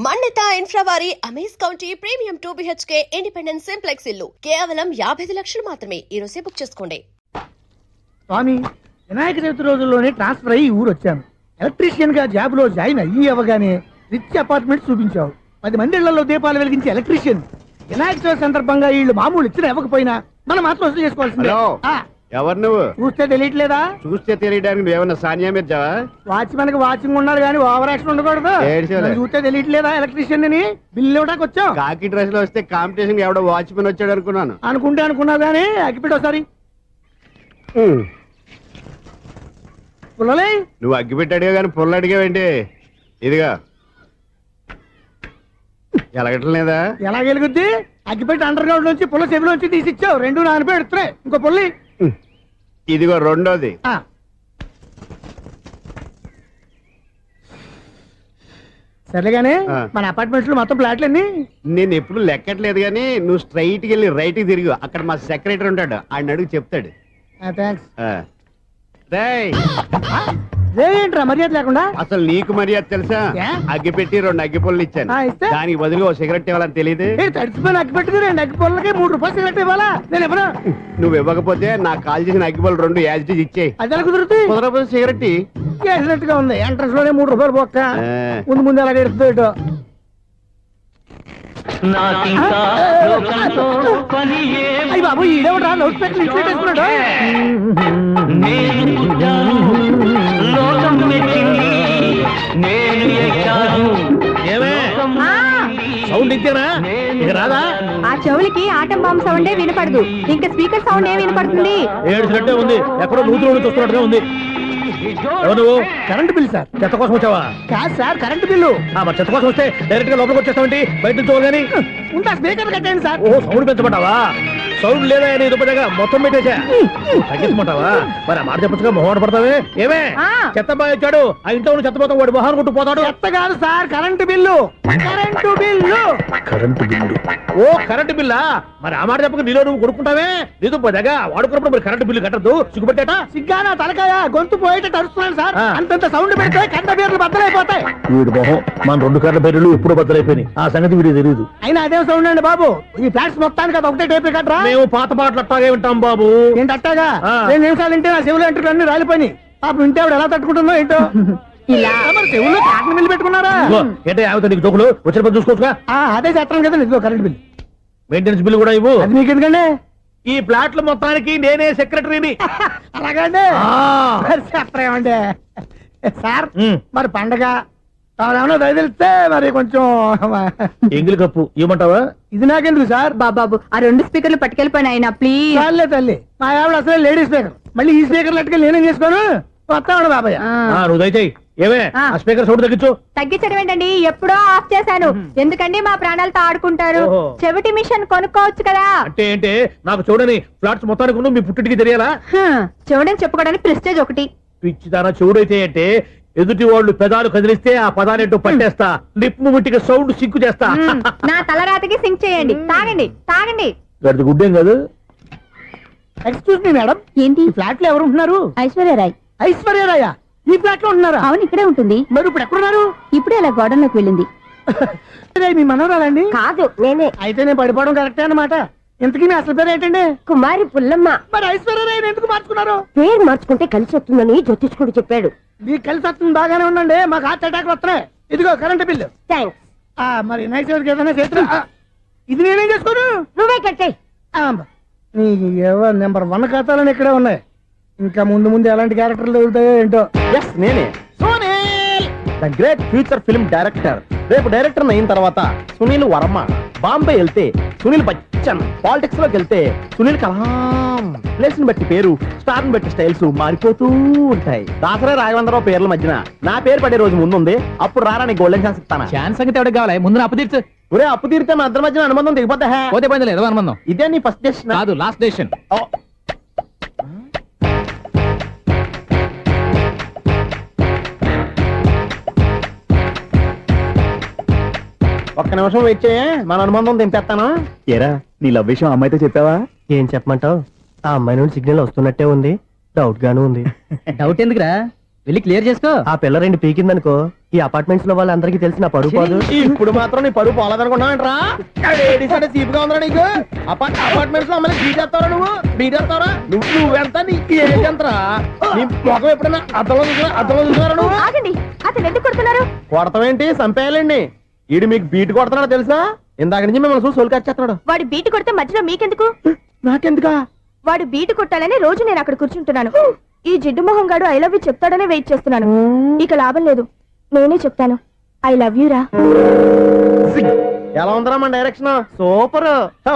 మన్నిత infra వారి amaze county premium 2 BHK independent simplex ఇల్లు కేవలం 55 లక్షలు మాత్రమే. ఈ రోజే బుక్ చేసుకోండి. స్వామి, వినాయక చవితి రోజుల్లోనే ట్రాన్స్ఫర్ అయ్యి ఊరు వచ్చాను. ఎలక్ట్రీషియన్ గా జాబ్ లో జాయిన్ అయ్యి అవగానే రిచ్ అపార్ట్మెంట్ చూపించావు. 10 మంది ఇళ్లలో దీపాలు వెలిగించే ఎలక్ట్రీషియన్. వినాయక చవితి సందర్భంగా వీళ్ళు మామూలు ఇచ్చిన ఇవ్వకపోయినా మనం మాత్రం వసూలు చేసుకోవాల్సిందే. ఎవరు నువ్వు? చూస్తే తెలియట్లేదా? చూస్తే తెలియడానికి నువ్వేమన్నా సానియా మీర్జావా? వాచ్మెన్ కి వాచింగ్ ఉండాలి కానీ ఓవర్ యాక్షన్ ఉండకూడదు. చూస్తే తెలియట్లేదా ఎలక్ట్రీషియన్ అని? బిల్లు ఇవ్వడానికి వచ్చాం. కాకి డ్రెస్ లో వస్తే కాంపిటీషన్ ఎవడో వాచ్మెన్ వచ్చాడు అనుకున్నాను. అనుకున్నావు కానీ అగ్గిపెట్టి ఒకసారి పుల్లలే. నువ్వు అగ్గిపెట్టి అడిగా కానీ పుల్ల అడిగావేంటి? ఇదిగా ఎలగటం లేదా? ఎలా వెలుగుద్ది? అగ్గిపెట్టి అండర్ గ్రౌండ్ నుంచి పుల్ల చెవిలోంచి తీసిచ్చావు. 2 నానపై ఎడుతున్నాయి. ఇంకో పుల్లి ఇదిగో రెండోది. సరేగానే మన అపార్ట్మెంట్స్ లో మొత్తం ఫ్లాట్లు అన్ని నేను ఎప్పుడు లెక్కట్లేదు కానీ నువ్వు స్ట్రైట్ కి వెళ్ళి రైట్ కి తిరిగి అక్కడ మా సెక్రటరీ ఉంటాడు, ఆయన అడుగు చెప్తాడు. ఏంట్రా మర్యాద లేకుండా? అసలు నీకు మర్యాద తెలుసా? అగ్గి పెట్టి 2 అగ్గి పుల్లలు ఇచ్చాను, దానికి బదులు ఓ సిగరెట్ ఇవ్వాలని తెలియదు. తడిచిపోయిన అగ్గి పెట్టి 2 అగ్గి పుల్లకి 3 రూపాయలు సిగరెట్ ఇవ్వాలా? నేను ఇవ్వను. నువ్వు ఇవ్వకపోతే నాకు కాల్ చేసిన అగ్గి పుల్ల 2 యాజిటీస్ ఇచ్చేయి. అది ఎలా కుదురుతుంది? కుదరకపోతే సిగరెట్ చేసినట్టుగా ఉంది. ఎంట్రన్స్ లోనే 3 రూపాయలు పోక్క. ముందు అలాగే ఎడుతుంది. అయ్యి బాబు, ఈడేవడా లౌడ్ స్పీకర్ ఇన్స్టేట్ వేసుకున్నాడు? సౌండ్ ఇచ్చానా? ఇక రాదా? ఆ చెవులకి ఆటం బాంబు సౌండే వినపడదు, ఇంకా స్పీకర్ సౌండ్ ఏ వినపడుతుంది? ఏడ్చినట్టే ఉంది, ఎక్కడో నూతులు చూస్తున్నట్టుగా ఉంది. నువ్వు కరెంట్ బిల్ సార్. చెత్త కోసం వచ్చావా? కాదు సార్, కరెంట్ బిల్లు. మరి చెత్త కోసం వస్తే డైరెక్ట్ గా లోపలికి వచ్చేస్తావంటి? బయట నుంచి కానీ ఉంటా. స్పీకర్ కట్టండి సార్. ఓ సౌండ్ పెంచమంటావా? సౌండ్ లేదా నీ దుప్పగా మొత్తం పెట్టేసా. తగ్గించమంటావా? మరి ఆ మాట చెప్పచ్చుగా, మొహమాట పడతావే. ఏమే చెత్త బాగా వచ్చాడు, ఆ ఇంట్లో ఉన్న చెత్త పోతాం, వాడు మొహాన్ కొట్టు పోతాడు. చెత్త కాదు sir, current bill. Current bill. Current bill. ఓ కరెంటు బిల్లా? మరి ఆ మాట చెప్పక నీలో నువ్వు కొడుకుంటావే. నీ దుప్పగా వాడుకున్నప్పుడు మరి కరెంటు బిల్లు కట్టద్దు. సిగ్గుపెట్టేట? సిగ్గానా తలకాయ? గొంతు పోయేటట్టు అరుస్తున్నాను సార్. అంతంత సౌండ్ పెడితే కంట బీర్లు బద్దలైపోతాయి. వీడు మొహం మన 2 కర్ల బీర్లు ఎప్పుడో బద్దలైపోయినాయి. ఆ సంగతి వీడికి తెలియదు. అయినా అదే సౌండ్ అండి బాబు. ఈ ఫ్లాట్స్ మొత్తానికి అది ఒకటే టైప్ కట్టరా? మేము పాత పాటలు అట్టాగే వింటాం బాబు. ఏంటి అట్టాగా? 2 నిమిషాలు వింటే నా చెవులు ఎంటర్ అన్ని రాలిపోయి. పాపం వింటే ఆవిడ ఎలా తట్టుకుంటుందో ఏంటో. ఇలా మరి చెవుల్లో కాటన్ బిల్లు పెట్టుకున్నారా? ఏంటో యావత నీకు జోకులు వచ్చిన పని చూసుకోవచ్చుగా. అదే చేస్తాను కదా. ఇదిగో కరెంట్ బిల్. మెయింటెనెన్స్ బిల్లు కూడా ఇవ్వు. అది మీకు ఎందుకండి? ఈ ప్లాట్ల మొత్తానికి నేనే సెక్రటరీని. అలాగండి. చెప్పరేమండి సార్. మరి పండగ ఏమన్నా దయదలిస్తే మరి కొంచెం ఎంగిలి కప్పు ఇవ్వమంటావా? ఇది నాకెందుకు సార్? బాబాబు, ఆ 2 స్పీకర్లు పట్టుకెళ్ళిపోయిన ఆయన ప్లీజ్. చాలే తల్లి, మా ఆవిడ అసలే లేడీ స్పీకర్. మళ్ళీ ఈ స్పీకర్లు అట్టుకెళ్ళి నేనేం చేసుకోను? వస్తాడు బాబాయ్. నువ్వు దయచేయి. ఏమే ఆ స్పీకర్ సౌండ్ తగ్గించు. తగ్గించడం ఏంటండి, ఎప్పుడో ఆఫ్ చేశాను. ఎందుకండి మా ప్రాణాలతో ఆడుకుంటారు? చెవిటి మిషన్ కొనుక్కోవచ్చు కదా. అంటే ఏంటే నాకు చూడని ఫ్లాట్స్ మొత్తానికి మీ పుట్టింటికి తెలియాలా? చెవుడని చెప్పుకోవడానికి ప్రెస్టేజ్ ఒకటి. పిచ్చిదానా చెవుడైతే అంటే ఎదుటి వాళ్ళు పెదాలు కదిలిస్తే ఆ పదాలేంటో పట్టేస్తా. లిప్ ముట్టికి సౌండ్ సింకు చేస్తా. నా తలరాతకి సింక్ చేయండి. తాగండి తాగండి. గడిది గుడ్డేం కాదు. ఎక్స్క్యూజ్ మీ మేడం, ఏంటి? ఫ్లాట్ లో ఎవరు ఉంటున్నారు? ఐశ్వర్యరాయ్. ఐశ్వర్యరాయ ఈ ఫ్లాట్ లో ఉంటున్నారా? అవును, ఇక్కడే ఉంటుంది. మరి ఇప్పుడు ఎక్కడున్నారు? ఇప్పుడే అలా గోడంలోకి వెళ్ళింది. మీ మనవరాలండి? కాదు, నేనే. అయితే నేను పడిపోవడం కరెక్టే అన్నమాట. ఇంతకీ మీ అసలు పేరు ఏంటండి? కుమారి పుల్లమ్మ. మరి ఐశ్వర్యరాయ్ ఎందుకు మార్చుకున్నారు? పేరు మార్చుకుంటే కలిసి వస్తుందని జ్యోతిష్కుడు చెప్పాడు. మీకు కలిసి వస్తుంది, బాగానే ఉండండి. మాకు హార్ట్ అటాక్ వస్తున్నాయి. ఇదిగో కరెంట్ బిల్లు. థ్యాంక్స్. మరి నైట్ ఏదైనా చేస్తున్నా. ఇది నేనేం చేసుకోను? నువ్వే కట్టే. నెంబర్ 1 ఖాతాలని ఇక్కడే ఉన్నాయి. ఇంకా ముందు ముందు ఎలాంటి క్యారెక్టర్లు దొరుకుతాయో ఏంటో. నేనే the great future film director. రేపు డైరెక్టర్ అయిన తర్వాత సునీల్ వర్మ. బాంబే వెళ్తే సునీల్ బచ్చన్. పాలిటిక్స్ లోకి వెళ్తే సునీల్ కలాం. ప్లేస్ ని బట్టి పేరు, స్టార్ ని బట్టి స్టైల్స్ మారిపోతూ ఉంటాయి. దాసరా రాఘవేంద్రరావు పేర్ల మధ్యన నా పేరు పడే రోజు ముందుంది. అప్పుడు రారా నీ గోల్డెన్ ఛాన్స్ ఇస్తాను. ఛాన్స్ సంగతి ఎవరికి కావాలి? ముందు అప్పు తీర్చు. ఒరే అప్పు తీరితే మన ఇద్దరి మధ్యన అనుబంధం దిగిపోతా. పోతే పోయింది లేదు అనుబంధం. ఇదే నీ ఫస్ట్ డెస్టినేషన్ కాదు, లాస్ట్ డెసిషన్. ఒక్క నిమిషం వెయిట్ చేయ, మన అనుబంధం దింపేస్తాను. ఏరా నీ లవ్ విషయం అమ్మాయితో చెప్పావా? ఏం చెప్పమంటావు? ఆ అమ్మాయి నుండి సిగ్నల్ వస్తున్నట్టే ఉంది. డౌట్ గాను ఉంది. డౌట్ ఎందుకురా, వెళ్ళి క్లియర్ చేసుకో. ఆ పిల్ల 2 పీకిందనుకో ఈ అపార్ట్మెంట్స్ లో వాళ్ళందరికీ తెలిసిన పరుగు పోదు. ఇప్పుడు మాత్రం నీ పరుగు పోలేదనుకున్నావేంట్రా? లేడీస్ అంటే సీపుగా ఉందా నీకు? అపార్ట్మెంట్స్ లో అమ్మని బీటేస్తావరా నువ్వు? నువ్వెంత నీ ఏజ్ ఎంతరా? నీ ముఖం ఎప్పుడైనా అర్థంలో చూసారా నువ్వు? ఆగండి, అతను ఎందుకు కొడుతున్నారు? కొడతావేంటి? చంపేయాలండి. ఈడు మీకు బీట్ కొడుతున్నాడు తెలుసా? ఇందాక నుంచి మిమ్మల్ని చూసి సోల్ కచ్చేస్తున్నాడు. వాడు బీటు కొడితే మధ్యలో మీకెందుకు? నాకెందుకా? వాడు బీటు కొట్టాలని రోజు నేను అక్కడ కూర్చుంటున్నాను. ఈ జిడ్డు మొహం గాడు ఐ లవ్ యూ చెప్తాడనే వెయిట్ చేస్తున్నాను. ఇక లాభం లేదు, నేనే చెప్తాను ఐ లవ్ యూ రా. ఎలా ఉందరా మన డైరెక్షన్? సూపర్.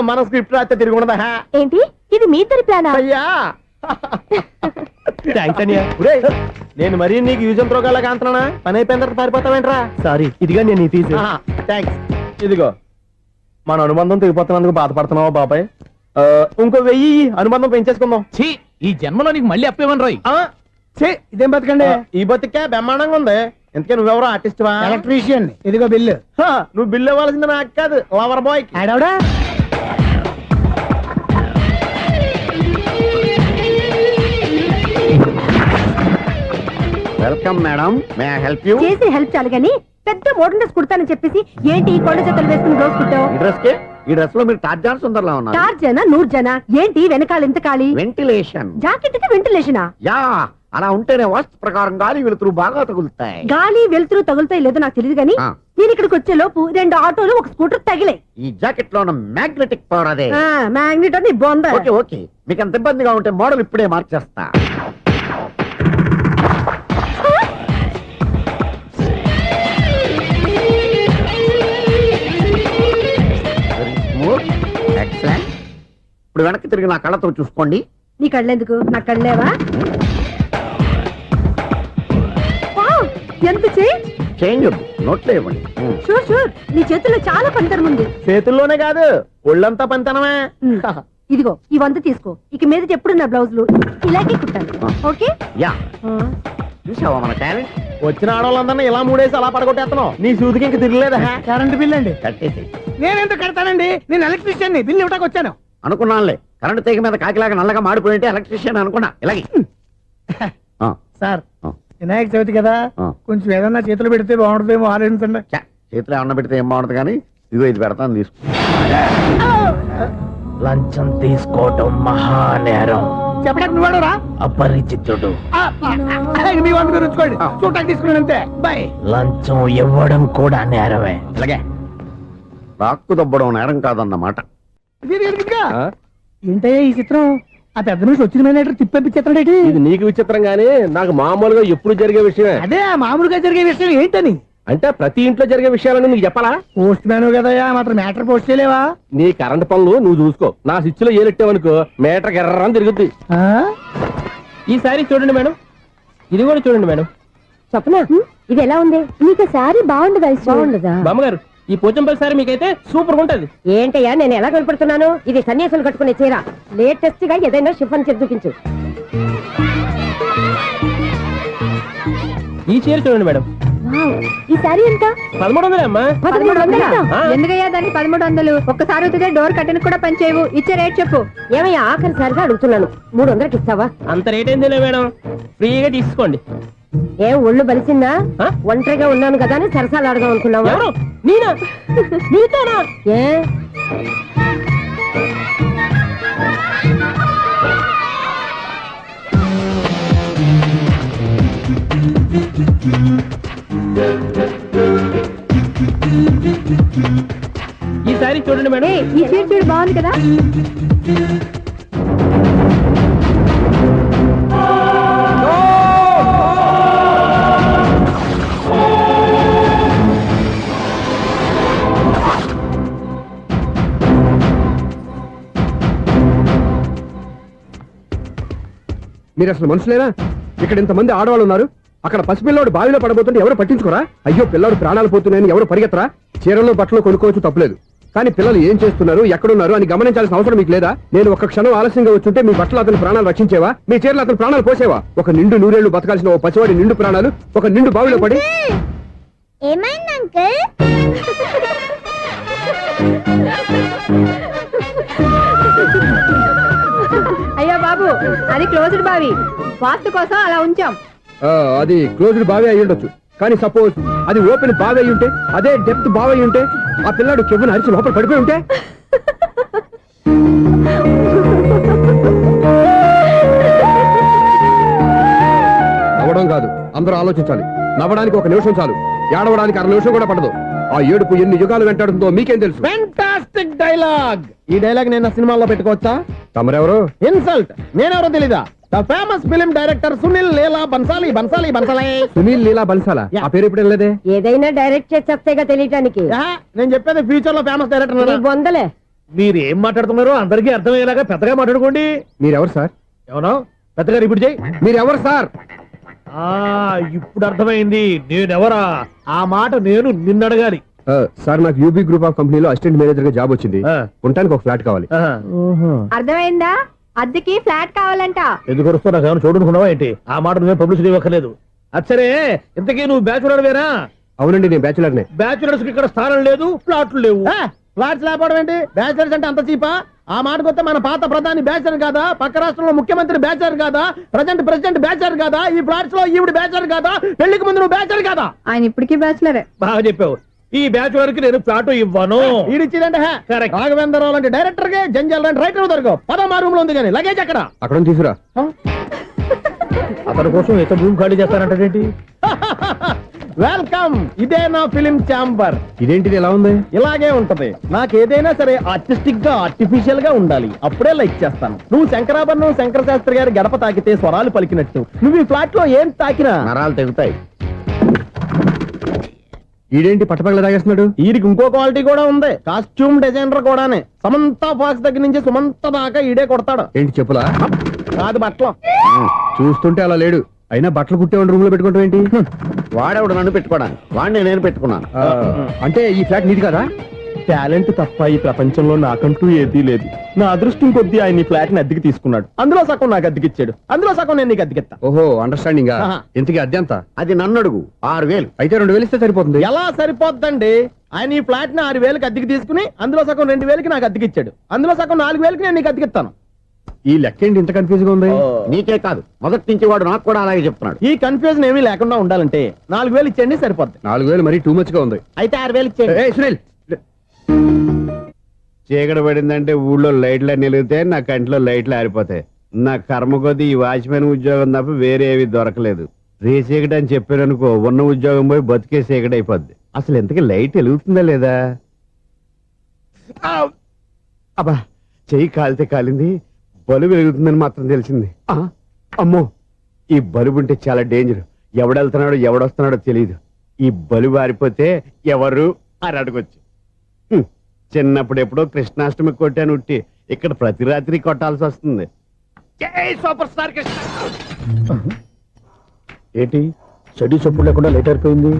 మన స్క్రిప్ట్ రాస్తే తిరిగి ఉండదా? ఏంటి ఇది మీ ఇద్దరి ప్లానా? అయ్యా ఒరేయ్, నేను మరీ నీకు యూజ్ ఎంతో గల కాంతనా? పని అయిపోయిన తర్వాత పారిపోతావేంట్రా? సారీ, ఇదిగా నేను ఫీజు. థ్యాంక్స్. ఇదిగో మన అనుబంధం తెగిపోతున్నందుకు బాధపడుతున్నావా బాబాయ్? ఇంకో 1000 అనుబంధం పెంచేసుకుందాం. ఛీ, ఈ జన్మలో నీకు మళ్ళీ అప్పేమని రాయి. ఇదేం బతకండి. ఈ బతికే బ్రహ్మాండంగా ఉంది. ఎందుకే నువ్వెవరో ఆర్టిస్ట్ వా? ఎలక్ట్రీషియన్. ఇదిగో బిల్లు. నువ్వు బిల్లు ఇవ్వాల్సింది నాకు కాదు, లవర్ బాయ్. ఆడవడా? Welcome madam, may I help you? చేసి హెల్ప్ చాలు గాని పెద్ద మోడల్ డ్రెస్ కుడతానని చెప్పేసి ఏంటి ఈ కొండ జతలు వేసుకుని రోజు కుట్టావు? ఈ డ్రెస్ లో మీరు టార్జాన్ సుందర్లా ఉన్నారు. 4 జన 100 జన ఏంటి వెనకాల ఎంత ఖాళీ? వెంటిలేషన్. జాకెట్ కి వెంటిలేషనా? యా, అలా ఉంటేనే వాస్తు ప్రకారం గాలి వెలుతురు బాగా తగులుతాయి. గాలి వెలుతురు తగులుతాయి లేదో నాకు తెలియదు గానీ నేను ఇక్కడికి వచ్చే లోపు 2 ఆటోలు 1 స్కూటర్ తగిలే. ఈ జాకెట్ లో ఉన్న మ్యాగ్నెటిక్ పవర్ అదే. మ్యాగ్నెట్ అని బొంద. ఓకే ఓకే, మీకు అంత ఇబ్బందిగా ఉంటే మోడల్ ఇప్పుడే మార్చేస్తా. ఎక్సలెంట్. ఇప్పుడు వెనక్కి తిరిగి నా కళ్ళతో చూసుకోండి. నీ కళ్ళెందుకు? నా కళ్ళేవా? వావ్, ఎంత చేంజ్. చేంజ్ వద్దు, నోట్లో ఇవ్వండి. షూర్ షూర్, నీ చేతుల్లో చాలా పంతరం ఉంది. చేతుల్లోనే కాదు, ఒళ్ళంతా పంతనమే. ఇదిగో ఈ 100 తీసుకో. ఇక మీద ఎప్పుడు నా బ్లౌజులు ఇలాగే కుట్టాను. ఓకే? యా, చూసావా మన టాలెంట్? వచ్చిన ఆడవాళ్ళందరినీ ఇలా మూడేసి అలా పడగొట్టేస్తున్నావు. నీ సూదికి ఇంక తిరగలేదా? కరెంట్ బిల్ అండి. కట్టేసి. నేనెందుకు కడతానండి? నేను ఎలక్ట్రీషియన్. బిల్లు ఇవ్వడానికి వచ్చాను. అనుకున్నానులే, కరెంట్ తీగ మీద కాకిలాగా నల్లగా మాడిపోయింటే ఎలక్ట్రీషియన్ అనుకున్నా. ఇలాగే సార్, వినాయక చవితి కదా, కొంచెం ఏదన్నా చేతులు పెడితే బాగుంటుందేమో ఆలోచించండి. చేతిలో అన్న పెడితే ఏం బాగుంటుంది కానీ ఇదిగో ఇది పెడతాను, తీసుకో. లంచం తీసుకోవటం మహానేరం. చెప్పడానికి నువ్వాడరా? అపరిచితుడు. మీ వంట మీరు ఉంచుకోండి, చూడటానికి తీసుకున్నాను అంతే. బాయ్. లంచం ఇవ్వడం కూడా నేరమే. ఇలాగే రాక్కు దబ్బడం నేరం కాదన్నమాట. ఏంటయ్యా ఈ చిత్రం? ఆ పెద్ద మనిషి వచ్చిన మేనేటర్ తిప్పించేస్తాడేటి? ఇది నీకు విచిత్రం గానీ నాకు మామూలుగా ఎప్పుడు జరిగే విషయమే. అదే మామూలుగా జరిగే విషయం ఏంటని? అంటే ప్రతి ఇంట్లో జరిగే విషయాలని నీకు చెప్పాలా? పోస్ట్ మ్యాన్ కదయ్యా, మాత్రం మ్యాటర్ పోస్ట్ చేయలేవా? నీ కరెంట్ పనులు నువ్వు చూసుకో. నా స్విచ్ లో ఏలెట్టావనుకో మీటర్ ఎర్రని తిరుగుద్ది. ఈసారి చూడండి మేడం, ఇది కూడా చూడండి మేడం. చెప్పనా? ఇది ఎలా ఉంది? నీకు సారీ బాగుండదా? బాగుండదా? బామ్మగారు, ఈ పోచంపల్లి సారీ మీకైతే సూపర్ ఉంటది. ఏంటయ్యా నేను ఎలా కనపడుతున్నాను? ఇది సన్యాసులు కట్టుకునే చీర. లేటెస్ట్ గా ఏదైనా షిఫన్ చేసి చూపించు. ఈ చీర చూడండి మేడం. ఈ సారీ ఎంత? 1300 అమ్మా. 1300? ఎందుకయ్యా దానికి 1300? ఒక్కసారి అవుతుందే డోర్ కట్టెన్ కూడా పనిచేయవు. ఇచ్చే రేట్ చెప్పు. ఏమయ్యా ఆఖరిసారిగా అడుగుతున్నాను, 300కి ఇస్తావా? అంత రేట్ ఏంది మేడం, ఫ్రీగా తీసుకోండి. ఏం ఒళ్ళు బలిసిందా? ఒంటరిగా ఉన్నాను కదా అని సరసాలు అడదాం అనుకున్నావా? నేనా? నీతోనా? ఏ ఈ సారీ చూడండి మేడం. ఈ చీర చూడు, బాగుంది కదా? మీరు అసలు మనుషులేనా? ఇక్కడ ఇంతమంది ఆడవాళ్ళు ఉన్నారు, అక్కడ పసిపిల్లాడు బావిలో పడబోతుంటే ఎవరు పట్టించుకోరా? అయ్యో పిల్లాడు ప్రాణాలు పోతున్నాయని ఎవరు పరిగెత్తరా? చీరలు బట్టలు కొనుక్కోవచ్చు, తప్పులేదు. కానీ పిల్లలు ఏం చేస్తున్నారు, ఎక్కడున్నారు అని గమనించాల్సిన అవసరం మీకు లేదా? నేను ఒక్క క్షణం ఆలస్యంగా వచ్చుంటే మీ బట్టలు అతని ప్రాణాలు రక్షించేవా? మీ చీరలు అతని ప్రాణాలు పోసేవా? ఒక నిండు 100 ఏళ్లు బతకాల్సిన ఓ పసివాడి నిండు ప్రాణాలు ఒక నిండు బావిలో పడి. ఏమైంది అంకుల్? అయ్యో బాబు, అది క్లోజ్డ్ బావి, వాస్తు కోసం అలా ఉంచాం. అది క్లోజ్డ్ బావి అయి ఉండొచ్చు, కానీ సపోజ్ అది ఓపెన్ బావై ఉంటే, అదే డెప్త్ బావై ఉంటే, ఆ పిల్లాడు కెవ్వున అరిచి లోపల పడిపోయి ఉంటే, నవ్వడం కాదు, అందరూ ఆలోచించాలి. నవ్వడానికి 1 నిమిషం చాలు, ఏడవడానికి 1/2 నిమిషం కూడా పడదు. ఆ ఏడుపు ఎన్ని యుగాలు వెంటాడుతుందో మీకేం తెలుసు? Fantastic dialogue. ఈ డైలాగ్ నేను సినిమాలో పెట్టుకోవచ్చా? తమరెవరు? ఇన్సల్ట్. నేనెవరో తెలీదా? The famous film director Sunil Leela Bhansali. Sunil Leela బన్సాలా? ఆ పేరు ఇప్పుడు వెళ్ళలేదే. ఏదైనా డైరెక్ట్ చేసేస్తేగా తెలియటానికి. నేను చెప్పేది ఫ్యూచర్ లో ఫేమస్ డైరెక్టర్. బొందలే. మీరు ఏం మాట్లాడుతున్నారో అందరికీ అర్థమయ్యేలాగా పెద్దగా మాట్లాడుకోండి. మీరెవరు సార్? ఎవరో పెద్దగా రిపీట్ చేయి. మీరెవరు సార్? ఇప్పుడు అర్థమైంది నేనెవరా. ఆ మాట నేను నిన్ను అడగాలి. సార్, నాకు యూబీ గ్రూప్ ఆఫ్ కంపెనీలో అసిస్టెంట్ మేనేజర్ గా జాబ్ వచ్చింది. ఉండటానికి ఒక ఫ్లాట్ కావాలి. అర్థమైందా? అద్దెకి ఫ్లాట్ కావాలంట. ఎందుకు వస్తున్నా నాకు ఏమైనా చూడనుకున్నావా ఏంటి? ఆ మాట నువ్వే పబ్లిసిటీ ఇవ్వక్కర్లేదు. అచ్చరే, ఇంతకీ నువ్వు బ్యాచులర్ వేరా? అవునండి, నేను బ్యాచులర్నే. బ్యాచులర్స్ కి ఇక్కడ స్థానం లేదు, ప్లాట్లు లేవు. ఫ్లాట్స్ లేకపోవడం ఏంటి? బ్యాచిలర్స్ అంటే అంత చీపా? ఆ మాటకొస్తే మన పాత ప్రధాని బ్యాచర్ కాదా? పక్క రాష్ట్రంలో ముఖ్యమంత్రి బ్యాచర్ కాదా? ప్రెసిడెంట్ బ్యాచర్ కాదా? ఈ ఫ్లాట్స్ లో ఈవిడ బ్యాచర్ కాదా? పెళ్లికి ముందు నువ్వు బ్యాచర్ కాదా? ఆయన ఇప్పటికీ బ్యాచులరే. బాగా చెప్పావు. ఈ బ్యాచులర్ కి నేను ఫ్లాట్ ఇవ్వను. ఈడిచ్చిందంటే Correct. రాఘవేంద్రరావు లాంటి డైరెక్టర్ గా జంజల్ లాంటి రైటర్ దొరకవు. పదమా రూమ్ లో ఉంది కానీ లగేజ్ అక్కడ. అక్కడ నుంచి తీసుకురా. అతని కోసం ఎంత భూమి ఖాళీ చేస్తానంటే వెల్కమ్. ఇదే నా ఫిలిం ఛాంబర్. ఇదేంటిది ఎలా ఉంది? ఇలాగే ఉంటది. నాకు ఏదైనా సరే ఆర్టిస్టిక్ గా ఆర్టిఫిషియల్ గా ఉండాలి. అప్పుడే లైక్ చేస్తాను. నువ్వు శంకరాభరణం శంకర శాస్త్రి గారి గడప తాకితే స్వరాలు పలికినట్టు నువ్వు ఈ ఫ్లాట్ లో ఏం తాకినా నరాలు తెగుతాయి. ఈడేంటి పట్టపగల తాగేస్తున్నాడు? వీరికి ఇంకో క్వాలిటీ కూడా ఉంది. కాస్ట్యూమ్ డిజైనర్ కూడానే. సమంత ఫాక్స్ దగ్గర నుంచి సుమంత దాకా ఈడే కొడతాడు. ఏంటి చెప్పులా? కాదు బట్టలు. చూస్తుంటే అలా లేడు. అయినా బట్టలు కుట్టేవాడి రూమ్ లో పెట్టుకుంటాం ఏంటి? వాడేవాడు నన్ను పెట్టుకోవడానికి, వాడిని నేను పెట్టుకున్నాను. అంటే ఈ ఫ్లాట్ నీది కదా? టాలెంట్ తప్ప ఈ ప్రపంచంలో నాకంటూ ఏదీ లేదు. నా అదృష్టం కొద్దీ ఆయన ఈ ఫ్లాట్ ని అద్దెకి తీసుకున్నాడు. అందులో సగం నాకు అద్దెకిచ్చాడు, అందులో సగం నేను నీకు అద్దెకిస్తా. ఓహో, అండర్స్టాండింగ్. ఆహా. ఇంతకీ అద్దె ఎంత? అది నన్ను అడుగు. 6,000. అయితే 2,000 ఇస్తే సరిపోతుంది. ఎలా సరిపోద్దండి? ఆయన ఈ ఫ్లాట్ ని 6,000కి అద్దెకి తీసుకుని అందులో సగం 2,000కి నాకు అద్దెకిచ్చాడు. అందులో సగం 4,000కి నేను నీకు అద్దెకిస్తాను. ఈ లెక్క ఏంటి ఇంత కన్ఫ్యూజ్ గా ఉంది? నీకే కాదు, మొదటి నుంచి వాడు నాకు కూడా అలాగే చెప్తున్నాడు. ఈ కన్ఫ్యూజన్ ఏమీ లేకుండా ఉండాలంటే 4,000 ఇచ్చేయండి, సరిపోద్ది. 4,000 మరీ టూ మచ్ గా ఉంది. అయితే 6,000 ఇచ్చేయండి. ఏయ్, సునీల్. చీకటి పడిందంటే ఊళ్ళో లైట్లు నిలిగితే నా కంట్లో లైట్లు ఆరిపోతాయి. నా కర్మ కొద్దీ ఈ వాచ్మెన్ ఉద్యోగం తప్ప వేరే ఏవి దొరకలేదు. రేసీకటి అని చెప్పారనుకో, ఉన్న ఉద్యోగం పోయి బతికే చీకటి అయిపోద్ది. అసలు ఎంతకీ లైట్ వెలుగుతుందా లేదా? అబ్బా, చెయ్యి కాలితే కాలింది, బలుబు వెలుగుతుందని మాత్రం తెలిసింది. అమ్మో, ఈ బలుబు ఉంటే చాలా డేంజర్. ఎవడెళ్తున్నాడో ఎవడొస్తున్నాడో తెలియదు. ఈ బలుబు ఆరిపోతే ఎవరు అని అడగొచ్చు. చిన్నప్పుడు ఎప్పుడో కృష్ణాష్టమి కొట్టాను ఉట్టి, ఇక్కడ ప్రతి రాత్రి కొట్టాల్సి వస్తుంది. జై సూపర్ స్టార్ కృష్ణ. ఏంటి చెడు చెప్పుడు లేకుండా లేట్ అయిపోయింది.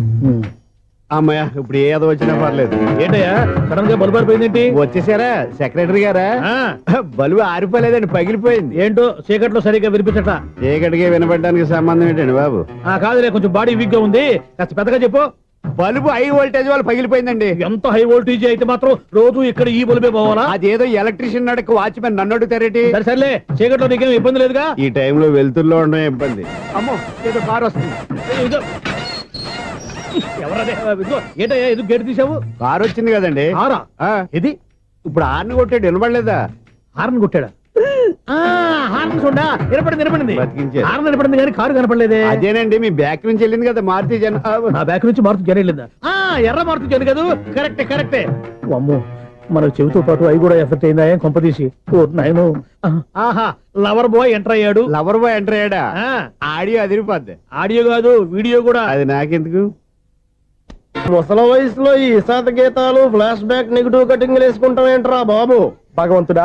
అమ్మయ్య, ఇప్పుడు ఏదో వచ్చినా పర్లేదు. ఏంటయ్యా సడన్ గా బల్బు అయిపోయిందేంటి? వచ్చేసారా సెక్రటరీ గారా? బలుబు ఆరిపోలేదండి, పగిలిపోయింది. ఏంటో చీకట్లో సరిగ్గా వినిపించట. చీకటికి వినపడడానికి సంబంధం ఏంటండి బాబు? కాదులే, కొంచెం బాడీ వీక్ గా ఉంది, కాస్త పెద్దగా చెప్పు. బల్బు హై వోల్టేజ్ వాళ్ళు పగిలిపోయిందండి. ఎంత హై వోల్టేజ్ అయితే మాత్రం రోజు ఇక్కడ ఈ బల్బే పోవాలా? అదేదో ఎలక్ట్రీషియన్ నడక వాచ్మెన్ నన్ను అడుగుతారేటి? సరే సర్లే, చీకట్లో నీకేం ఇబ్బంది లేదుగా? ఈ టైంలో వెళ్తుల్లో ఉండడం ఇబ్బంది. అమ్మో, ఏదో కారు వస్తుంది. ఇదిగో. ఎవరదే? ఇదిగో, ఏంటయ్యా ఎందుకు గేట్ తీసావు? కారు వచ్చింది కదండి. ఆరా ఇది ఇప్పుడు ఆర్ని కొట్టాడు, వినపడలేదా? హార్న్ కొట్టాడా? హార్న్ చూడా వినపడింది. బతికించారు. హార్న్ వినపడింది కానీ కారు కనపడలేదే. అదేనండి, మీ బ్యాక్ నుంచి వెళ్ళింది కదా మారుతి జన. నా బ్యాక్ నుంచి మారుతి జన వెళ్ళిందా? ఎర్ర మారుతి జన కదా? కరెక్టే. అమ్మో, మన చెవితో పాటు అవి కూడా ఎఫెక్ట్ అయిందా? ఏం కొంపదీసి? ఓ నాయనో. ఆహా, లవర్ బాయ్ ఎంటర్ అయ్యాడు. లవర్ బాయ్ ఎంటర్ అయ్యాడా? ఆడియో అదిరిపోద్ది. ఆడియో కాదు, వీడియో కూడా. అది నాకెందుకు? ముసలి వయసులో ఈ ఇసాత గీతాలు, ఫ్లాష్ బ్యాక్, నెగిటివ్ కటింగ్ వేసుకుంటాం ఏంట్రా బాబు? భగవంతుడా,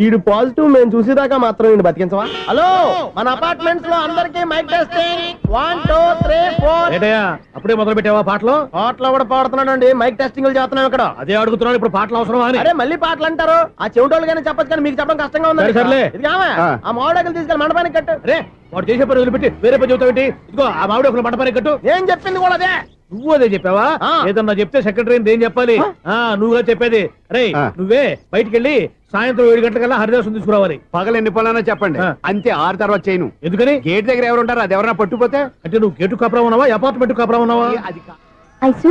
ఈడు పాజిటివ్ మేము చూసేదాకా మాత్రం ఈయన బతికించవా? హలో, మన అపార్ట్మెంట్స్ లో అందరికీ మైక్ టెస్టింగ్. 1 2 3 4. ఏంటయ్యా అప్పుడే మొదలు పెట్టావా పాటలు? పాటలు కూడా పాడుతున్నాడు అండి. మైక్ టెస్టింగ్ చేస్తున్నాం ఇక్కడ. అదే అడుగుతున్నాడు, ఇప్పుడు పాటలు అవసరమా అని. అరే మళ్ళీ పాటలు అంటారు. ఆ చెవిటోళ్ళు కానీ చెప్పచ్చు, కానీ మీకు చెప్పడం కష్టంగా ఉంది. సర్లే. ఆ మామిడాకులు తీసుకెళ్ళి మండపానికి కట్టు. రే, వాడు చేసే పని వదిలిపెట్టి వేరే పని చెబుతావు ఏంటి? ఇదిగో ఆ మామిడి ఒక మంటపానికి కట్టు. ఏం చెప్పింది కూడా అదే. నువ్వు అదే చెప్పావా? ఏదన్నా చెప్తే సెక్రటరీ ఏం చెప్పాలి? నువ్వుగా చెప్పేది. రే, నువ్వే బయటికి వెళ్ళి సాయంత్రం 7 గంటలకల్లా హరిదాసు తీసుకురావాలి. పగలు ఎన్ని పనులన్నా చెప్పండి, ఆ. అంతే 6 తర్వాత చేయను. ఎందుకని? గేట్ దగ్గర ఎవరు ఉంటారు, అది ఎవరన్నా పట్టుపోతే అంటే నువ్వు గేటు కాపురా ఉన్నావా, అపార్ట్మెంట్ కాపురా ఉన్నావా? అది ఐసు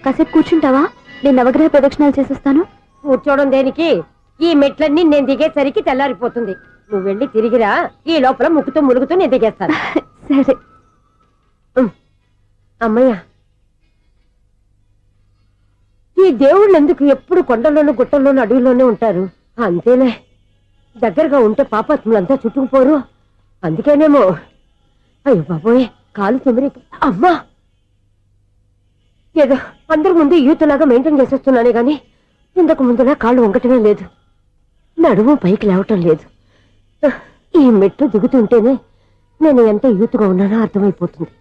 కాసేపు కూర్చుంటావా? నేను నవగ్రహ ప్రదక్షిణాలు చేసేస్తాను. కూర్చోవడం దేనికి? ఈ మెట్లన్నీ నేను దిగేసరికి తెల్లారిపోతుంది. నువ్వు వెళ్ళి తిరిగిరా, ఈ లోపల ముక్కుతూ ములుగుతూ నేను దిగేస్తాను. సరే. అమ్మయ్య, ఈ దేవుళ్ళు ఎందుకు ఎప్పుడు కొండల్లోనూ గుట్టల్లోనూ అడవిలోనే ఉంటారు? అంతేలే, దగ్గరగా ఉంటే పాపాత్ములంతా చుట్టుకుపోరు. అందుకేనేమో. అయ్యో బాబోయ్, కాలు తిమిరి. అమ్మా, ఏదో అందరి ముందు యూత్లాగా మెయింటైన్ చేసేస్తున్నానే గాని ఇంతకు ముందులా కాళ్ళు వంకటమే లేదు, నడుము పైకి లేవటం లేదు. ఈ మెట్లు దిగుతుంటేనే నేను ఎంత యూత్గా ఉన్నానో అర్థమైపోతుంది.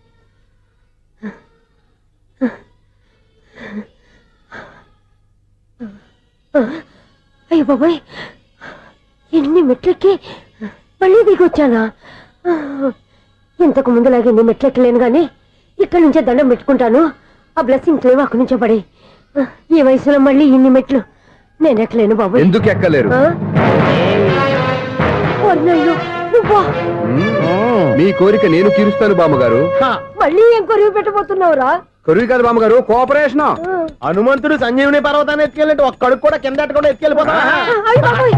అయ్యో బాబాయ్, ఎన్ని మెట్లెక్కి మళ్ళీ దిగొచ్చానా? ఇంతకు ముందులాగే ఎన్ని మెట్లెక్కలేను గాని ఇక్కడి నుంచే దండం పెట్టుకుంటాను. ఆ బ్లెస్సింగ్స్ లేవు అక్కడి నుంచే పడే. ఈ వయసులో మళ్ళీ ఇన్ని మెట్లు నేను ఎక్కలేను బాబాయ్. ఎందుకు ఎక్కలేరు? నువ్వా? మీ కోరిక నేను తీరుస్తాను బామ్మగారు. మళ్ళీ ఏం కొరివి పెట్టబోతున్నావురా? కొరువు కాదు బామ్మగారు, కోఆపరేషన్. హనుమంతుడు సంజీవుని పర్వతాన్ని ఎత్తుకెళ్ళినట్టు ఒక్కడికి కూడా కింద ఎట్టకుండా ఎత్తుకెళ్ళిపోతా. అయ్య బాబోయ్.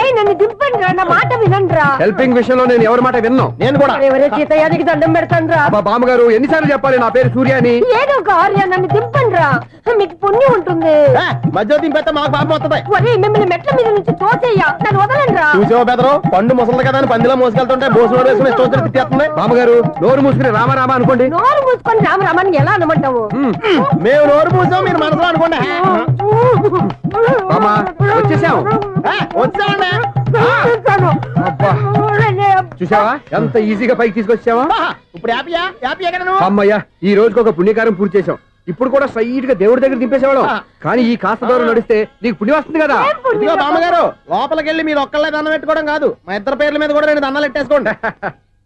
ఏయ్, నన్ను దింపండి రా, నా మాట వినండిరా. హెల్పింగ్ విషయంలో నేను ఎవరి మాట విన్నాను. నేను కూడా. ఎవరే సీతయ్యానికి దండం పెడతాను రా. అబ్బా బామ్మగారు, ఎన్నిసార్లు చెప్పాలి నా పేరు సూర్య అని? ఏదో ఒక ఆర్య, నన్ను దింపండి రా, మీకు పుణ్యం ఉంటుంది. మధ్య దింపేస్తే మాకు పాపం వస్తుంది. ఒరే, మిమ్మల్ని మెట్ల మీద నుంచి తోసేయ్యా, నన్ను వదలండి రా. చూసావా బెదరు, పండు ముసలి కదా అని పందిలో మోసుకెళ్తుంటే బోసు వేసుకుని స్తోత్రం తిట్టేస్తుంది. బామ్మగారు, నోరు మూసుకుని రామారామా అనుకోండి. నోరు మూసుకొని రామరామాన్ని ఎలా అనమంటావు? మేము నోరు పూసాం, మీరు మనసులో అనుకోండి. బామ్మా, వచ్చేసాం. వచ్చామండి. అబ్బా, చూసావా ఎంత ఈజీగా పైకి తీసుకొచ్చావా? ఇప్పుడు హ్యాపీయా? హ్యాపీ ఎక్కడ నువ్వు? అమ్మయ్యా, ఈ రోజుకి ఒక పుణ్యకారం పూర్తి చేసాం. ఇప్పుడు కూడా స్ట్రైట్ గా దేవుడి దగ్గర దింపేసేవాళ్ళం. కానీ ఈ కాస్త దూరం నడిస్తే నీకు పుణ్యం వస్తుంది కదా. ఇదిగో బామ్మగారు, లోపలికి వెళ్ళి మీరు ఒక్కళ్ళే దండం పెట్టుకోవడం కాదు, మా ఇద్దరు పేర్ల మీద కూడా 2 దండాలు ఎట్టేసుకోండి.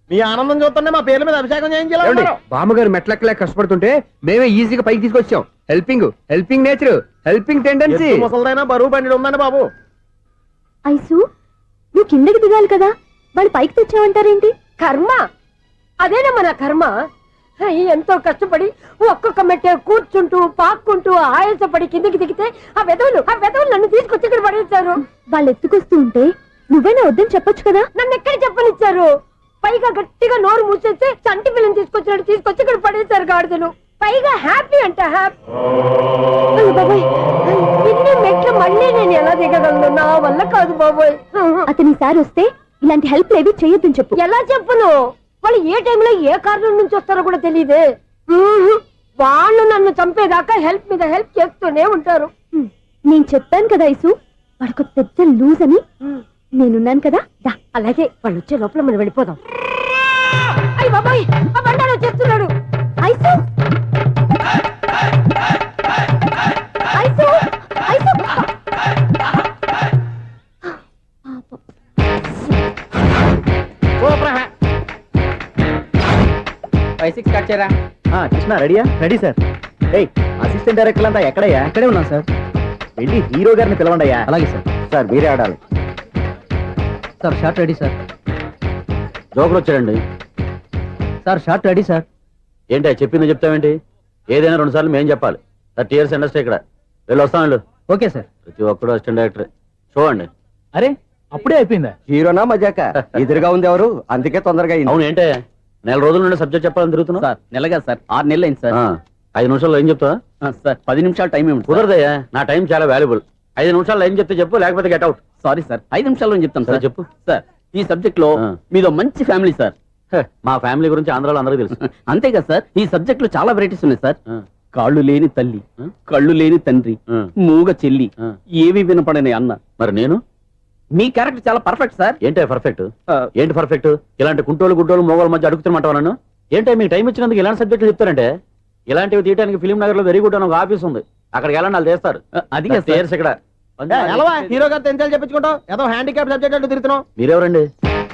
మీ ఆనందం చూస్తుంటే మా పేర్ల మీద అభిషేకం చేయించాలి. బామ్మగారు మెట్లెక్కలే కష్టపడుతుంటే మేమే ఈజీగా పైకి తీసుకొచ్చాం. Helping nature, helping tendency. ముసలిదైనా బరువు బండి ఉందండి బాబు. ఐసు నువ్వు కిందకి దిగాలి కదా, వాళ్ళు పైకి తెచ్చావంటారేంటి? కర్మ అదేనమ్మా నా కర్మ. ఎంతో కష్టపడి ఒక్కొక్క మెట్టే కూర్చుంటూ పాక్కుంటూ ఆయాసపడి కిందకి దిగితే ఆ వెధవులు నన్ను తీసుకొచ్చి ఇక్కడ పడేశారు. వాళ్ళు ఎత్తుకొస్తూ ఉంటే నువ్వేనా వద్దని చెప్పొచ్చు కదా. నన్ను ఎక్కడ చెప్పనిచ్చారు? పైగా గట్టిగా నోరు మూసేస్తే చంటి పిల్లని తీసుకొచ్చినట్టు తీసుకొచ్చి ఇక్కడ పడేశారు గాడిదలు. పైగా హ్యాపీ అంట హ్యాపీ. బాబోయ్, ఇన్ని మెట్లు మళ్ళీ నేను ఎలా దిగగలను? నా వల్ల కాదు బాబోయ్. అతని సారి వస్తే ఇలాంటి హెల్ప్ లేవి చేయొద్దని చెప్పు. ఎలా చెప్పును? వాళ్ళు ఏ టైంలో ఏ కారణం నుంచి వస్తారో కూడా తెలియదే. వాళ్ళు నన్ను చంపేదాకా హెల్ప్ మీద హెల్ప్ చేస్తూనే ఉంటారు. నేను చెప్పాను కదా ఐసు, వాడొక పెద్ద లూజ్ అని. నేనున్నాను కదా. దా, అలాగే వాళ్ళు వచ్చే లోపల మనం వెళ్ళిపోదాం. అయ్య బాబాయ్, ఆ బండారు వచ్చేస్తున్నాడు. Ice ice ice. 5-6 కట్ చేయరా. కృష్ణ రెడీయా? Ready sir. ఏయ్, అసిస్టెంట్ డైరెక్టర్ అంతా ఎక్కడయ్యా? ఇక్కడే ఉన్నాం సార్. వెళ్ళి హీరో గారిని పిలవండి అయ్యా. అలాగే సార్. సార్ మీరే ఆడాలి sir. Shot ready sir. Joker వచ్చాడండి. Sir shot ready sir. ఏంటి చెప్పింది చెప్తావేంటి? ఏదైనా 2 సార్లు మేం చెప్పాలి. 30 years ఇండస్ట్రీ ఇక్కడ. వెళ్ళి వస్తాను. Okay sir. ప్రతి ఒక్కడు అసిస్టెంట్ డైరెక్టర్. చూడండి. అరే అప్పుడే అయిపోయిందా? హీరోనా మజాక? ఎదురుగా ఉంది ఎవరు, అందుకే తొందరగా అయింది. అవును, ఏంటే 4 రోజుల నుండి సబ్జెక్ట్ చెప్పాలని తిరుగుతున్నా? సార్ నెలగా సార్, 6 నెలలు అయింది సార్. 5 నిమిషాల్లో ఏం చెప్తా? సార్ 10 నిమిషాలు టైం ఏమి కుదరదయ్యా, నా టైం చాలా వాల్యుబుల్. 5 నిమిషాల్లో ఏం చెప్తే చెప్పు, లేకపోతే గెట్ అవుట్. సారీ సార్, 5 నిమిషాల్లో చెప్తాను సార్. చెప్పు. సార్ ఈ సబ్జెక్ట్ లో మీదో మంచి ఫ్యామిలీ సార్. మా ఫ్యామిలీ గురించి ఆంధ్రాలో అందరికీ తెలుసు. అంతేగా సార్, ఈ సబ్జెక్ట్ లో చాలా వెరైటీస్ ఉన్నాయి సార్. కాళ్ళు లేని తల్లి, కళ్ళు లేని తండ్రి, మూగ చెల్లి, ఏవి వినపడని అన్న. మరి నేను? మీ క్యారెక్టర్ చాలా పర్ఫెక్ట్ సార్. ఏంటే పర్ఫెక్ట్? ఏంటి పర్ఫెక్ట్? ఇలాంటి గుంటోళ్ళు మొగోళ్ళ మధ్య అడుగుతున్నమాట నన్ను. ఏంటంటే మీకు టైం ఇచ్చినందుకు ఇలాంటి సబ్జెక్టులు చెప్తారంటే? ఇలాంటివి తీయడానికి ఫిలిం నగర్ లో వెరీ గుడ్ అని ఒక ఆఫీస్ ఉంది, అక్కడికి వెళ్ళండి, వాళ్ళు చేస్తారు. అది ఇక్కడ హీరో గారు తెంచాలి చెప్పించుకుంటావు, ఏదో హ్యాండిక్యాప్ సబ్జెక్ట్ అంటూ తిరుగుతున్నావు. మీరెవరండి?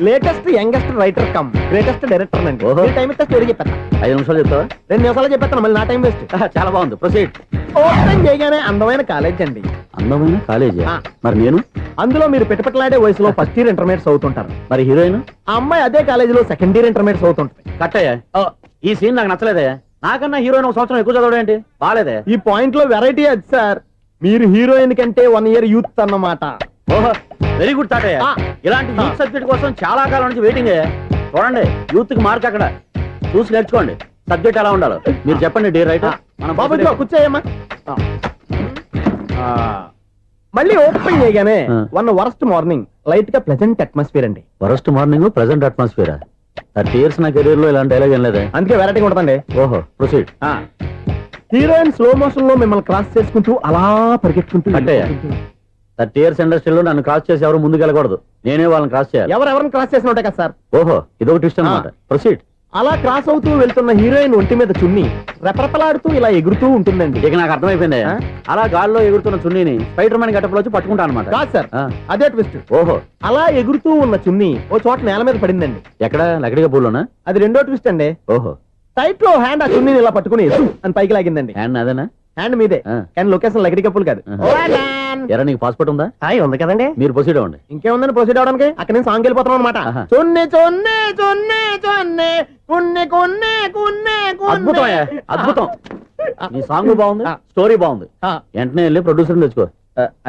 Latest youngest writer cum greatest director అండి. ఓహో. టైం ఇస్తే స్టోరీ చెప్పేస్తా. 5 నిమిషాలు చెప్తావా? 2 నిమిషాలు చెప్పేస్తాను, మళ్ళీ నా టైం వేస్ట్. చాలా బాగుంది, ప్రొసీడ్. ఓపెన్ చేయగానే అందమైన కాలేజ్ అండి. అందమైన కాలేజీ ఆ. మరి నేను అందులో మీరు పెట్టుపట్లాడే వయసులో ఫస్ట్ ఇయర్ ఇంటర్మీడియట్స్ అవుతుంటారు. మరి హీరోయిన్ ఆ అమ్మాయి అదే కాలేజీలో సెకండ్ ఇయర్ ఇంటర్మీడియట్స్ అవుతుంటది. కట్టయ్యా ఈ సీన్ నాకు నచ్చలేదే. నాకన్నా హీరోయిన్ ఒక సంవత్సరం ఎక్కువ చదవడం ఏంటి బాలేదే. ఈ పాయింట్ లో వెరైటీ అది సార్. మీరు హీరోయిన్ కంటే 1 ఇయర్ యూత్ అన్నమాట. ఓహో వెరీ గుడ్ తాటయ్య. ఆ. ఇలాంటి యూత్ సబ్జెక్ట్ కోసం చాలా కాలం నుంచి వెయిటింగ్. చూడండి యూత్ కి మార్క్ అక్కడ చూసి నేర్చుకోండి. సబ్జెక్ట్ ఎలా ఉండాలో మీరు చెప్పండి డే రైట్. మన బాబు ఇదిగో కూర్చోయమ్మా. మళ్ళీ ఓపెన్ చేయగానే ఆ. వన్ వరస్ట్ మార్నింగ్ లైట్ గా ప్లెజెంట్ అట్మాస్ఫియర్ అండి. First morning present atmosphere 30 years నా కెరీర్ లో ఇలాంటి డైలాగ్ ఏం లేదే. అందుకే వెరైటీ ఉంటుందండి. ఓహో ప్రొసీడ్. హీరోయిన్ స్లో మోషన్ లో మిమ్మల్ని క్రాస్ చేసుకుంటూ అలా పరిగెట్టుకుంటూ కట్టయ్య 30 years ఇండస్ట్రీలో నన్ను క్రాస్ చేసి ఎవరు ముందుకు వెళ్ళకూడదు. నేనే వాళ్ళని క్రాస్ చేయాలి. ఎవరెవరిని క్రాస్ చేసిన ఉంటాయి కదా సార్. ఓహో ఇదొక ట్విస్ట్ అన్నమాట. ప్రొసీడ్. అలా క్రాస్ అవుతూ వెళ్తున్న హీరోయిన్ ఒంటి మీద చున్ని రెపరెపలాడుతూ ఇలా ఎగురుతూ ఉంటుందండి. ఇక నాకు అర్థమైపోయింది. ఆ? అలా గాల్లో ఎగురుతున్న చున్నీని స్పైడర్ మ్యాన్ గెటప్ లో వచ్చి పట్టుకుంటా అనమాట. కాదు సార్, ఆ. అదే ట్విస్ట్. ఓహో అలా ఎగురుతూ ఉన్న చున్ని ఓ చోట నేల మీద పడిందండి. ఎక్కడ లకడిగా పూలోనా? అది రెండో ట్విస్ట్ అండి. ఓహో టైట్ లో హ్యాండ్ ఆ చున్నీని ఇలా పట్టుకుని అని పైకి లాగిందండి. హ్యాండ్ అదేనా? హ్యాండ్ మీదే ఆ. కానీ లొకేషన్ లకడి కప్పులు కాదు. ఆహా. ఎరా నీకు పాస్పోర్ట్ ఉందా? హాయ్ ఉంది కదండి. మీరు ప్రొసీడ్ అవ్వండి. ఇంకేముందని ప్రొసీడ్ అవడానికి అక్కడ నేను సాంగ్ వెళ్ళిపోతున్నాం అనమాట. ఆహా. చున్ని చున్ని చున్ని చున్ని కున్ని కున్ని కున్ని అద్భుతం అయ్యా, అద్భుతం. నీ సాంగ్ బాగుంది, స్టోరీ బాగుంది. వెంటనే వెళ్ళి ప్రొడ్యూసర్ తెచ్చుకో.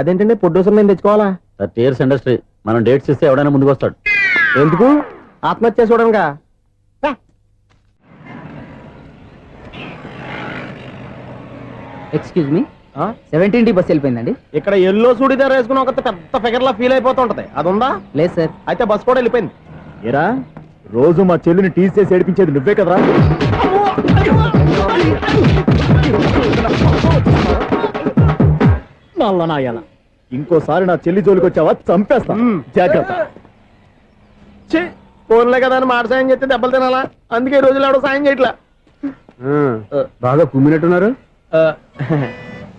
అదేంటండి ప్రొడ్యూసర్ నేను తెచ్చుకోవాలా? 30 years ఇండస్ట్రీ మనం డేట్స్ ఇస్తే ఎవడైనా ముందుకు వస్తాడు. ఎందుకు? ఆత్మహత్య చూడనుగా. Excuse me 17D bus వెళ్ళిపోయిందండి. ఇక్కడ ఎల్లో చూడిదార్ వేసుకుని ఒక పెద్ద ఫిగర్ లా ఫీల్ అయిపోతుంటది. అది ఉందా? లేదు సార్. అయితే బస్ కూడా వెళ్ళిపోయింది. ఏరా రోజు మా చెల్లిని టీస్ చేసి ఏడిపించేది నువ్వే కదరా? నల్ల నాయాల ఇంకోసారి నా చెల్లి జోలికి వచ్చావా చంపేస్తా. జాగ్రత్త. ఫోన్లే కదా అని మాట సాయం చేస్తే దెబ్బలు తినాలా? అందుకే ఈ రోజులు ఎవడో సాయం చేయట్లా. బాగా కుమ్మినట్టున్నారు.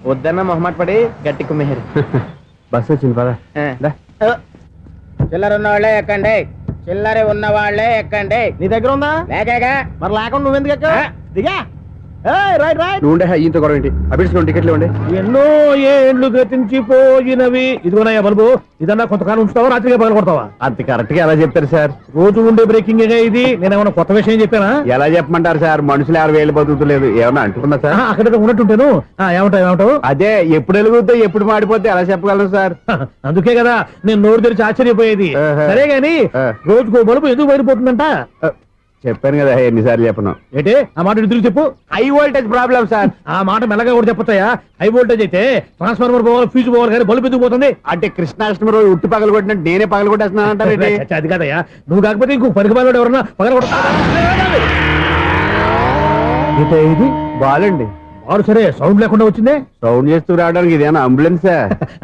వద్దన్న మొహమాట పడి గట్టి కుమ్మేహారు. బస్ వచ్చింది పద. చిల్లర ఉన్న వాళ్ళే ఎక్కండి. చిల్లర ఉన్న వాళ్ళే ఎక్కండి. నీ దగ్గర ఉందా? లేకగా మరి లేకుండా నువ్వెందుకు ఎక్కా? దిగా. Right right. నువ్వు ఉండే ఈయంత గొడవ ఏంటి? అభిడ్స్ టికెట్లు ఇవ్వండి. ఎన్నో ఏండ్లు గతించిపోయినవి. ఇదిగోనయ్యా బల్బు, ఇదన్నా కొంతకాలం ఉంచుతావా రాత్రిగా పగల కొడతావా? అంత కరెక్ట్ గా ఎలా చెప్తారు సార్? రోజు ఉండే బ్రేకింగ్ ఇది. నేనేమన్నా కొత్త విషయం చెప్పానా? ఎలా చెప్పమంటారు సార్? మనుషులు ఎవరు వేలు బతుకుతలేదు. ఏమన్నా అంటున్నా సార్? అక్కడ ఉన్నట్టుంటాను. ఏమంటావు? అదే ఎప్పుడు వెలుగుతో ఎప్పుడు మాడిపోతే ఎలా చెప్పగలరు సార్? అందుకే కదా నేను నోరు తెరిచి ఆశ్చర్యపోయేది. ఆహా. సరే గాని ఆ. రోజుకో బలుపు ఎందుకు బయటపోతుందంట? చెప్పాను కదా ఎన్నిసార్లు చెప్పను. ఏంటే ఆ మాట ఎదురు చెప్పు. High voltage problem sir. ఆ మాట మెల్లగా కూడా చెప్పొచ్చాయా? హై వోల్టేజ్ అయితే ట్రాన్స్ఫార్మర్ పోవాలి, ఫ్యూజ్ పోవాలి, కానీ బల్బు ఎందుకు పోతుంది? అంటే కృష్ణాష్టమి రోజు ఉట్టి పగలు కొట్టినట్టు నేనే పగలు కొట్టేస్తున్నానంటారు. చచ్చా, అది కాదయ్యా. నువ్వు కాకపోతే ఇంకో పనికి బాగా ఎవరన్నా పగల కొడతా. ఇది బాలండి. వాడు సరే సౌండ్ లేకుండా వచ్చిందే. సౌండ్ చేస్తూ రావడానికి ఇదేనా అంబులెన్సా?